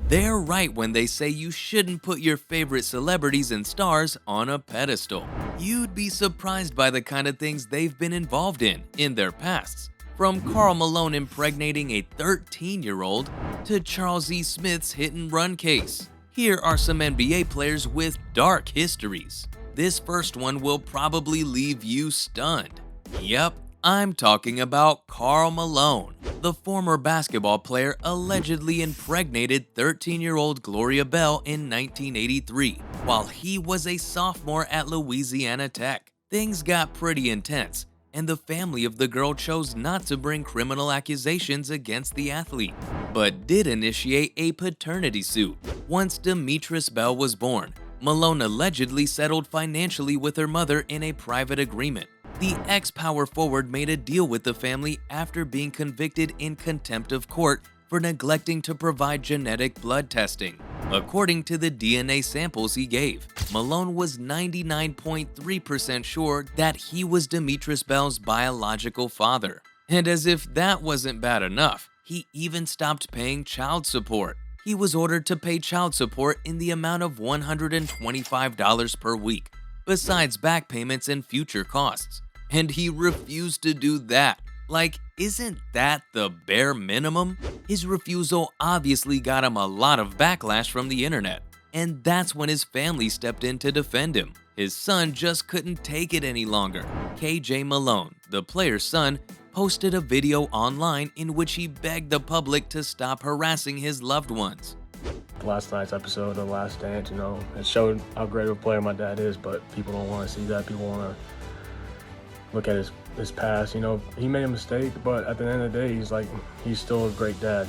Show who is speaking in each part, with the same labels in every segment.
Speaker 1: They're right when they say you shouldn't put your favorite celebrities and stars on a pedestal. You'd be surprised by the kind of things they've been involved in their pasts. From Karl Malone impregnating a 13-year-old to Charles E. Smith's hit-and-run case. Here are some NBA players with dark histories. This first one will probably leave you stunned. Yep, I'm talking about Karl Malone. The former basketball player allegedly impregnated 13-year-old Gloria Bell in 1983 while he was a sophomore at Louisiana Tech. Things got pretty intense, and the family of the girl chose not to bring criminal accusations against the athlete, but did initiate a paternity suit. Once Demetris Bell was born, Malone allegedly settled financially with her mother in a private agreement. The ex-power forward made a deal with the family after being convicted in contempt of court for neglecting to provide genetic blood testing. According to the DNA samples he gave, Malone was 99.3% sure that he was Demetris Bell's biological father. And as if that wasn't bad enough, he even stopped paying child support. He was ordered to pay child support in the amount of $125 per week, besides back payments and future costs. And he refused to do that. Like, isn't that the bare minimum? His refusal obviously got him a lot of backlash from the internet, and that's when his family stepped in to defend him. His son just couldn't take it any longer. KJ Malone, the player's son, posted a video online in which he begged the public to stop harassing his loved ones.
Speaker 2: Last night's episode of The Last Dance, it showed how great of a player my dad is, but people don't want to see that. People want to look at his past. He made a mistake, but at the end of the day, he's still a great dad.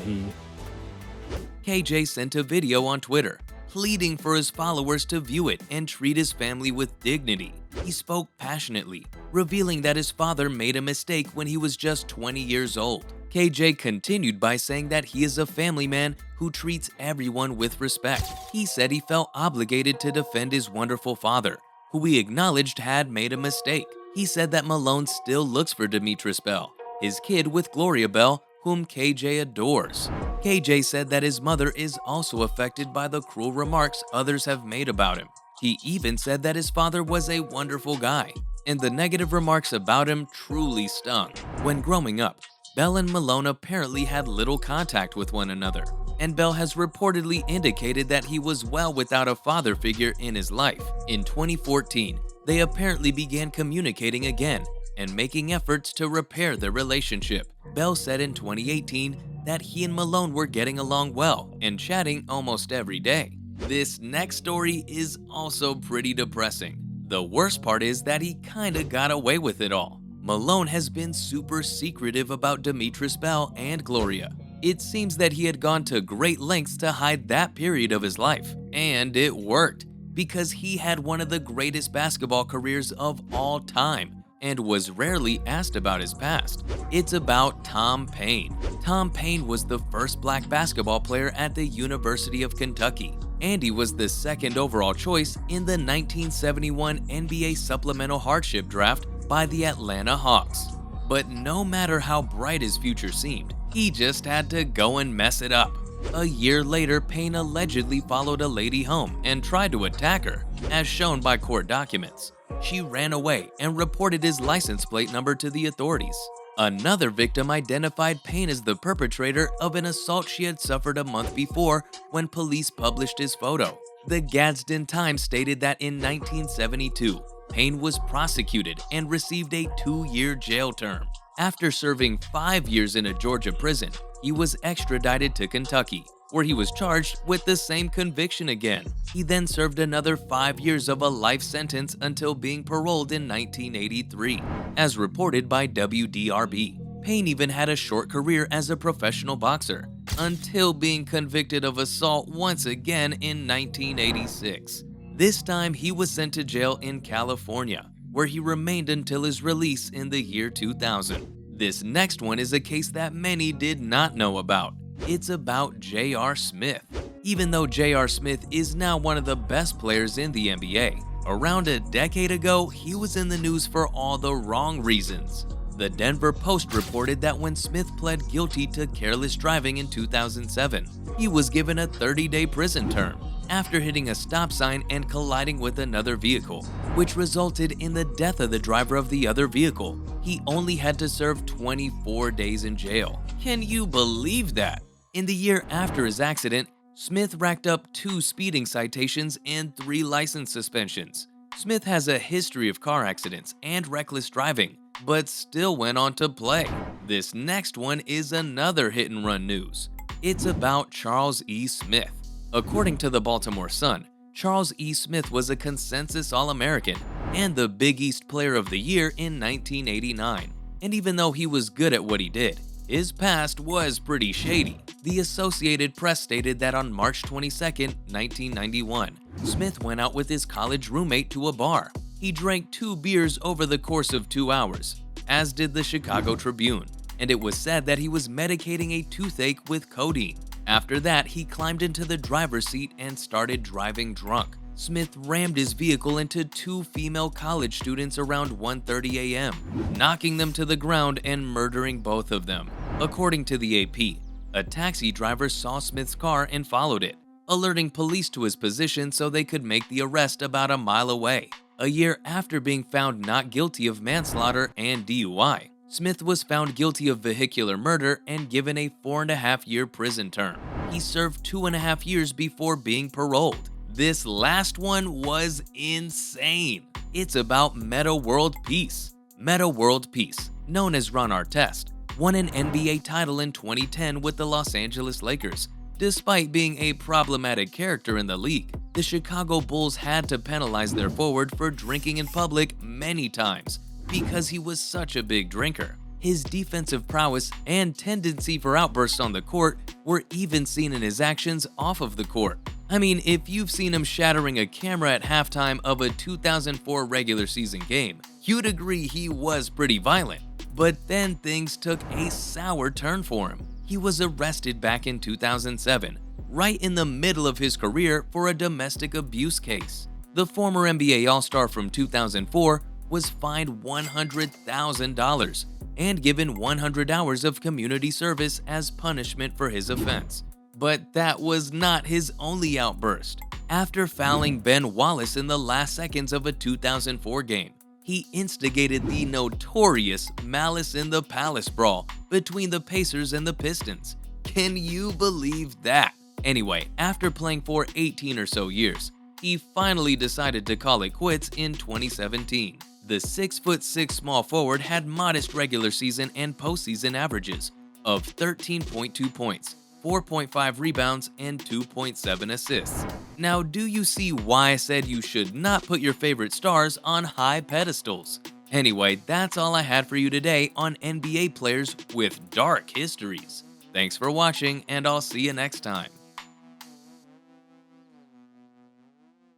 Speaker 1: KJ sent a video on Twitter, pleading for his followers to view it and treat his family with dignity. He spoke passionately, revealing that his father made a mistake when he was just 20 years old. KJ continued by saying that he is a family man who treats everyone with respect. He said he felt obligated to defend his wonderful father, who he acknowledged had made a mistake. He said that Malone still looks for Demetris Bell, his kid with Gloria Bell, whom KJ adores. KJ said that his mother is also affected by the cruel remarks others have made about him. He even said that his father was a wonderful guy, and the negative remarks about him truly stung. When growing up, Bell and Malone apparently had little contact with one another, and Bell has reportedly indicated that he was well without a father figure in his life. In 2014, they apparently began communicating again and making efforts to repair their relationship. Bell said in 2018 that he and Malone were getting along well and chatting almost every day. This next story is also pretty depressing. The worst part is that he kinda got away with it all. Malone has been super secretive about Demetris Bell and Gloria. It seems that he had gone to great lengths to hide that period of his life, and it worked, because he had one of the greatest basketball careers of all time and was rarely asked about his past. It's about Tom Paine. Tom Paine was the first black basketball player at the University of Kentucky, and he was the second overall choice in the 1971 NBA Supplemental Hardship Draft by the Atlanta Hawks. But no matter how bright his future seemed, he just had to go and mess it up. A year later, Paine allegedly followed a lady home and tried to attack her, as shown by court documents. She ran away and reported his license plate number to the authorities. Another victim identified Paine as the perpetrator of an assault she had suffered a month before when police published his photo. The Gadsden Times stated that in 1972, Paine was prosecuted and received a 2-year jail term. After serving 5 years in a Georgia prison, he was extradited to Kentucky, where he was charged with the same conviction again. He then served another 5 years of a life sentence until being paroled in 1983. As reported by WDRB, Paine even had a short career as a professional boxer, until being convicted of assault once again in 1986. This time, he was sent to jail in California, where he remained until his release in the year 2000. This next one is a case that many did not know about. It's about J.R. Smith. Even though J.R. Smith is now one of the best players in the NBA, around a decade ago, he was in the news for all the wrong reasons. The Denver Post reported that when Smith pled guilty to careless driving in 2007, he was given a 30-day prison term after hitting a stop sign and colliding with another vehicle, which resulted in the death of the driver of the other vehicle. He only had to serve 24 days in jail. Can you believe that? In the year after his accident, Smith racked up 2 speeding citations and 3 license suspensions. Smith has a history of car accidents and reckless driving, but still went on to play. This next one is another hit-and-run news. It's about Charles E. Smith. According to the Baltimore Sun, Charles E. Smith was a consensus All-American and the Big East Player of the Year in 1989. And even though he was good at what he did, his past was pretty shady. The Associated Press stated that on March 22, 1991, Smith went out with his college roommate to a bar. He drank 2 beers over the course of 2 hours, as did the Chicago Tribune, and it was said that he was medicating a toothache with codeine. After that, he climbed into the driver's seat and started driving drunk. Smith rammed his vehicle into 2 female college students around 1:30 a.m., knocking them to the ground and murdering both of them. According to the AP, a taxi driver saw Smith's car and followed it, alerting police to his position so they could make the arrest about a mile away. A year after being found not guilty of manslaughter and DUI, Smith was found guilty of vehicular murder and given a 4.5-year prison term. He served 2.5 years before being paroled. This last one was insane. It's about Meta World Peace. Meta World Peace, known as Ron Artest, won an NBA title in 2010 with the Los Angeles Lakers. Despite being a problematic character in the league, the Chicago Bulls had to penalize their forward for drinking in public many times because he was such a big drinker. His defensive prowess and tendency for outbursts on the court were even seen in his actions off of the court. I mean, if you've seen him shattering a camera at halftime of a 2004 regular season game, you'd agree he was pretty violent. But then things took a sour turn for him. He was arrested back in 2007, right in the middle of his career for a domestic abuse case. The former NBA All-Star from 2004 was fined $100,000 and given 100 hours of community service as punishment for his offense. But that was not his only outburst. After fouling Ben Wallace in the last seconds of a 2004 game, he instigated the notorious Malice in the Palace brawl between the Pacers and the Pistons. Can you believe that? Anyway, after playing for 18 or so years, he finally decided to call it quits in 2017. The 6'6" small forward had modest regular season and postseason averages of 13.2 points, 4.5 rebounds, and 2.7 assists. Now, do you see why I said you should not put your favorite stars on high pedestals? Anyway, that's all I had for you today on NBA players with dark histories. Thanks for watching, and I'll see you next time.